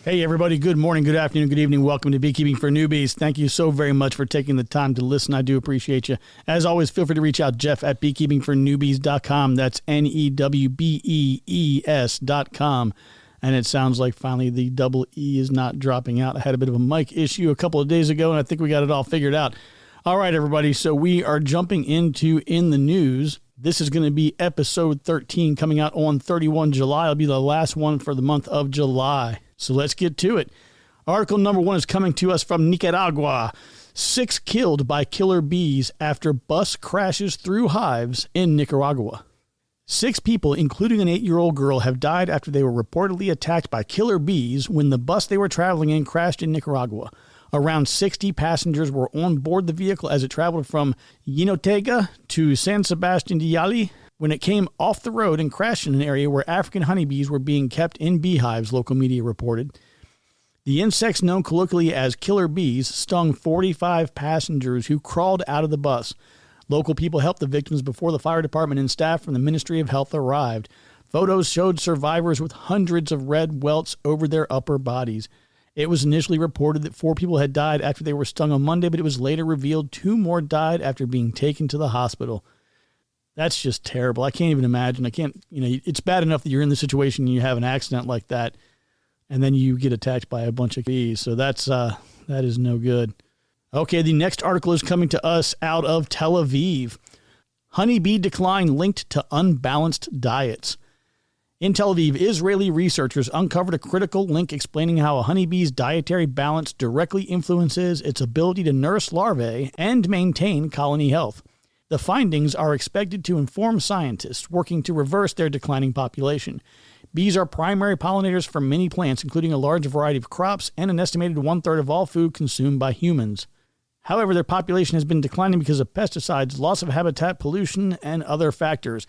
Hey, everybody. Good morning, good afternoon, good evening. Welcome to Beekeeping for Newbies. Thank you so very much for taking the time to listen. I do appreciate you. As always, feel free to reach out, Jeff at beekeepingfornewbies.com. That's NEWBEES.com. And it sounds like finally the double E is not dropping out. I had a bit of a mic issue a couple of days ago, and I think we got it all figured out. All right, everybody. So we are jumping into In the News. This is going to be episode 13 coming out on 31 July. It'll be the last one for the month of July. So let's get to it. Article number 1 is coming to us from Nicaragua. 6 killed by killer bees after bus crashes through hives in Nicaragua. 6 people, including an 8-year-old girl, have died after they were reportedly attacked by killer bees when the bus they were traveling in crashed in Nicaragua. Around 60 passengers were on board the vehicle as it traveled from Jinotega to San Sebastian de Yali when it came off the road and crashed in an area where African honeybees were being kept in beehives, local media reported. The insects, known colloquially as killer bees, stung 45 passengers who crawled out of the bus. Local people helped the victims before the fire department and staff from the Ministry of Health arrived. Photos showed survivors with hundreds of red welts over their upper bodies. It was initially reported that 4 people had died after they were stung on Monday, but it was later revealed 2 more died after being taken to the hospital. That's just terrible. I can't even imagine. It's bad enough that you're in the situation and you have an accident like that, and then you get attacked by a bunch of bees. So that is no good. Okay, the next article is coming to us out of Tel Aviv. Honeybee decline linked to unbalanced diets. In Tel Aviv, Israeli researchers uncovered a critical link explaining how a honeybee's dietary balance directly influences its ability to nurse larvae and maintain colony health. The findings are expected to inform scientists working to reverse their declining population. Bees are primary pollinators for many plants, including a large variety of crops and an estimated 1/3 of all food consumed by humans. However, their population has been declining because of pesticides, loss of habitat, pollution, and other factors.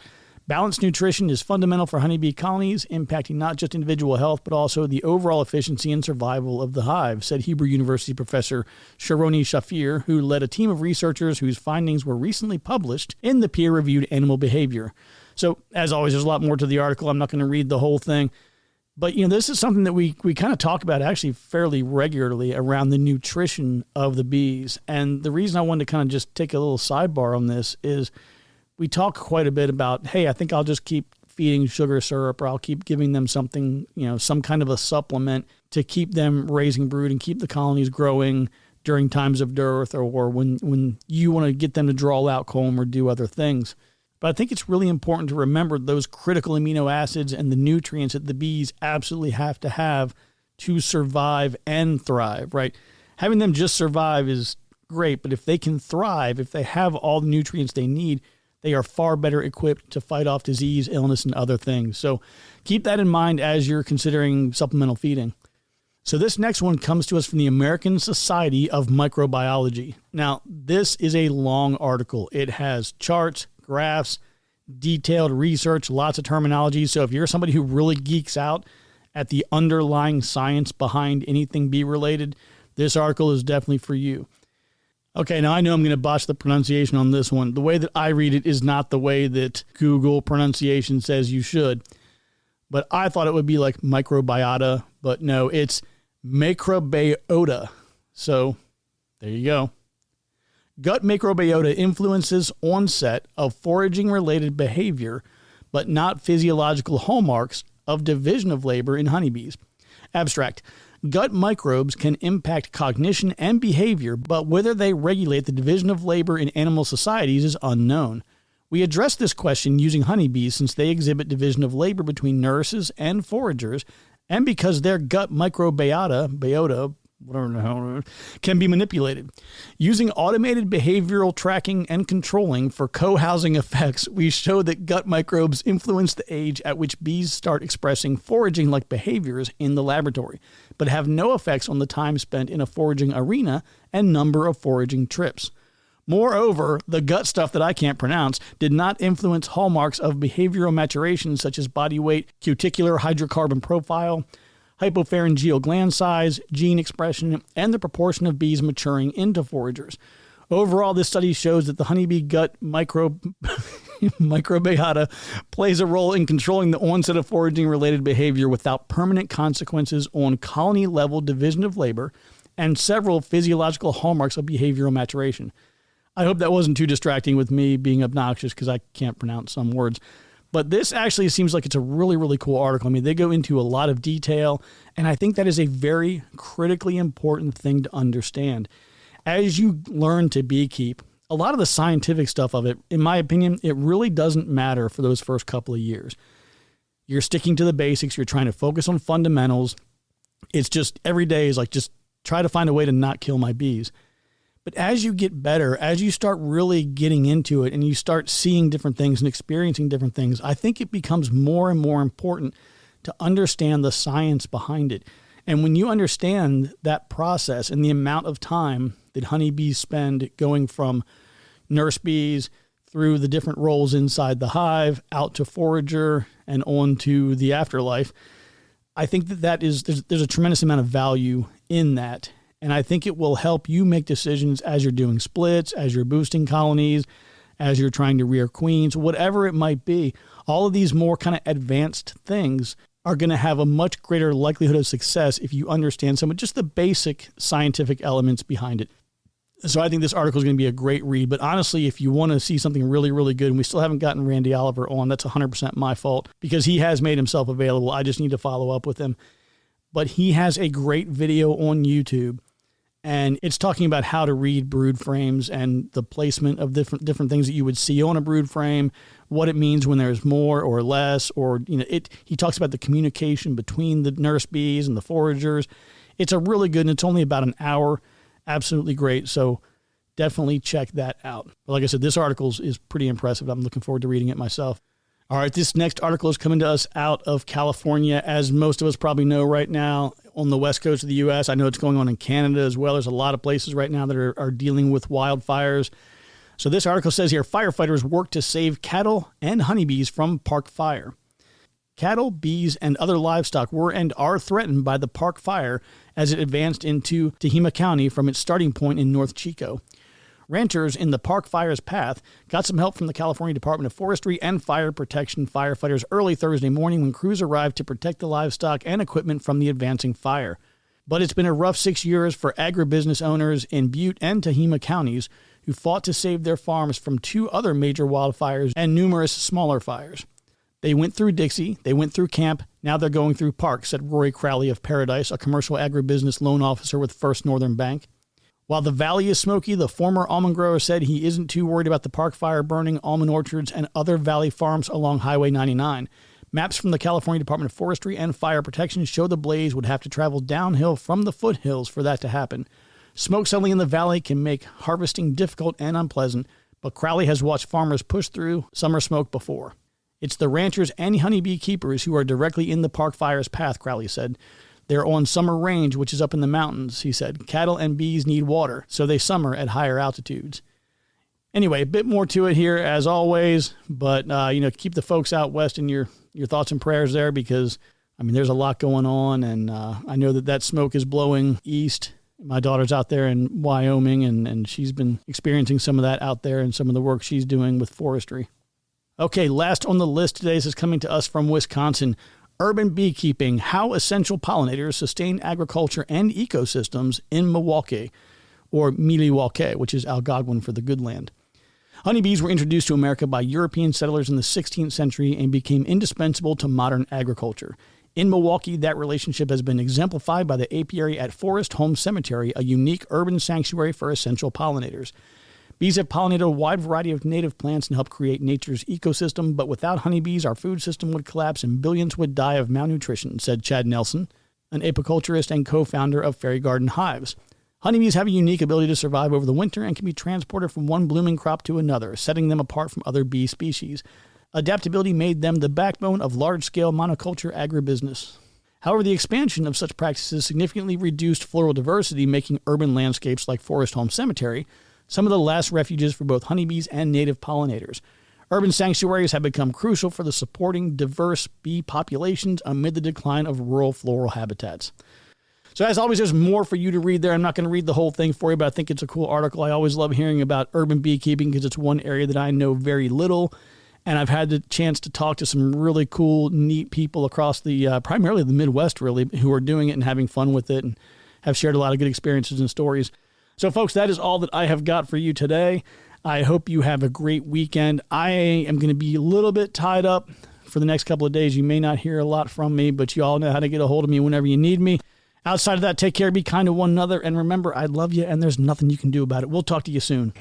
Balanced nutrition is fundamental for honeybee colonies, impacting not just individual health, but also the overall efficiency and survival of the hive, said Hebrew University professor Sharoni Shafir, who led a team of researchers whose findings were recently published in the peer-reviewed Animal Behavior. So, as always, there's a lot more to the article. I'm not going to read the whole thing. But, this is something that we kind of talk about actually fairly regularly around the nutrition of the bees. And the reason I wanted to kind of just take a little sidebar on this is we talk quite a bit about, hey, I think I'll just keep feeding sugar syrup, or I'll keep giving them something, some kind of a supplement to keep them raising brood and keep the colonies growing during times of dearth, or when you want to get them to draw out comb or do other things. But I think it's really important to remember those critical amino acids and the nutrients that the bees absolutely have to survive and thrive, right? Having them just survive is great, but if they can thrive, if they have all the nutrients they need, they are far better equipped to fight off disease, illness, and other things. So keep that in mind as you're considering supplemental feeding. So this next one comes to us from the American Society of Microbiology. Now, this is a long article. It has charts, graphs, detailed research, lots of terminology. So if you're somebody who really geeks out at the underlying science behind anything bee-related, this article is definitely for you. Okay, now I know I'm going to botch the pronunciation on this one. The way that I read it is not the way that Google pronunciation says you should. But I thought it would be like microbiota, but no, it's microbiota. So there you go. Gut microbiota influences onset of foraging-related behavior, but not physiological hallmarks of division of labor in honeybees. Abstract. Gut microbes can impact cognition and behavior, but whether they regulate the division of labor in animal societies is unknown. We address this question using honeybees since they exhibit division of labor between nurses and foragers, and because their gut microbiota, can be manipulated. Using automated behavioral tracking and controlling for co-housing effects, we show that gut microbes influence the age at which bees start expressing foraging-like behaviors in the laboratory, but have no effects on the time spent in a foraging arena and number of foraging trips. Moreover, the gut stuff that I can't pronounce did not influence hallmarks of behavioral maturation such as body weight, cuticular hydrocarbon profile, hypopharyngeal gland size, gene expression, and the proportion of bees maturing into foragers. Overall, this study shows that the honeybee gut microbe... microbiota plays a role in controlling the onset of foraging-related behavior without permanent consequences on colony-level division of labor and several physiological hallmarks of behavioral maturation. I hope that wasn't too distracting with me being obnoxious because I can't pronounce some words. But this actually seems like it's a really, really cool article. I mean, they go into a lot of detail, and I think that is a very critically important thing to understand. As you learn to beekeep, a lot of the scientific stuff of it, in my opinion, it really doesn't matter for those first couple of years. You're sticking to the basics. You're trying to focus on fundamentals. It's just every day is like, just try to find a way to not kill my bees. But as you get better, as you start really getting into it and you start seeing different things and experiencing different things, I think it becomes more and more important to understand the science behind it. And when you understand that process and the amount of time that honeybees spend going from nurse bees through the different roles inside the hive, out to forager, and on to the afterlife, I think there's a tremendous amount of value in that. And I think it will help you make decisions as you're doing splits, as you're boosting colonies, as you're trying to rear queens, whatever it might be. All of these more kind of advanced things are going to have a much greater likelihood of success if you understand some of just the basic scientific elements behind it. So I think this article is going to be a great read. But honestly, if you want to see something really, really good, and we still haven't gotten Randy Oliver on, that's 100% my fault because he has made himself available. I just need to follow up with him. But he has a great video on YouTube, and it's talking about how to read brood frames and the placement of different things that you would see on a brood frame, what it means when there's more or less, or he talks about the communication between the nurse bees and the foragers. It's a really good, and it's only about an hour. Absolutely great. So definitely check that out. But like I said, this article is pretty impressive. I'm looking forward to reading it myself. All right, this next article is coming to us out of California. As most of us probably know right now, on the west coast of the U.S., I know it's going on in Canada as well. There's a lot of places right now that are dealing with wildfires. So this article says here, firefighters work to save cattle and honeybees from park fire. Cattle, bees, and other livestock were and are threatened by the park fire as it advanced into Tehama County from its starting point in North Chico. Ranchers in the park fire's path got some help from the California Department of Forestry and Fire Protection firefighters early Thursday morning when crews arrived to protect the livestock and equipment from the advancing fire. But it's been a rough 6 years for agribusiness owners in Butte and Tehama counties who fought to save their farms from two other major wildfires and numerous smaller fires. They went through Dixie, they went through camp, now they're going through park, said Rory Crowley of Paradise, a commercial agribusiness loan officer with First Northern Bank. While the valley is smoky, the former almond grower said he isn't too worried about the park fire burning almond orchards and other valley farms along Highway 99. Maps from the California Department of Forestry and Fire Protection show the blaze would have to travel downhill from the foothills for that to happen. Smoke settling in the valley can make harvesting difficult and unpleasant, but Crowley has watched farmers push through summer smoke before. It's the ranchers and honeybee keepers who are directly in the park fire's path, Crowley said. They're on summer range, which is up in the mountains, he said. Cattle and bees need water, so they summer at higher altitudes. Anyway, a bit more to it here, as always, but, keep the folks out west in your thoughts and prayers there because, there's a lot going on, and I know that smoke is blowing east. My daughter's out there in Wyoming, and she's been experiencing some of that out there and some of the work she's doing with forestry. Okay, last on the list today, this is coming to us from Wisconsin. Urban beekeeping, how essential pollinators sustain agriculture and ecosystems in Milwaukee, or Milwaukee, which is Algonquin for the good land. Honeybees were introduced to America by European settlers in the 16th century and became indispensable to modern agriculture. In Milwaukee, that relationship has been exemplified by the apiary at Forest Home Cemetery, a unique urban sanctuary for essential pollinators. Bees have pollinated a wide variety of native plants and help create nature's ecosystem, but without honeybees, our food system would collapse and billions would die of malnutrition, said Chad Nelson, an apiculturist and co-founder of Fairy Garden Hives. Honeybees have a unique ability to survive over the winter and can be transported from one blooming crop to another, setting them apart from other bee species. Adaptability made them the backbone of large-scale monoculture agribusiness. However, the expansion of such practices significantly reduced floral diversity, making urban landscapes like Forest Home Cemetery some of the last refuges for both honeybees and native pollinators. Urban sanctuaries have become crucial for the supporting diverse bee populations amid the decline of rural floral habitats. So as always, there's more for you to read there. I'm not going to read the whole thing for you, but I think it's a cool article. I always love hearing about urban beekeeping because it's one area that I know very little. And I've had the chance to talk to some really cool, neat people across the primarily the Midwest, really, who are doing it and having fun with it and have shared a lot of good experiences and stories. So, folks, that is all that I have got for you today. I hope you have a great weekend. I am going to be a little bit tied up for the next couple of days. You may not hear a lot from me, but you all know how to get a hold of me whenever you need me. Outside of that, take care, be kind to one another, and remember, I love you, and there's nothing you can do about it. We'll talk to you soon.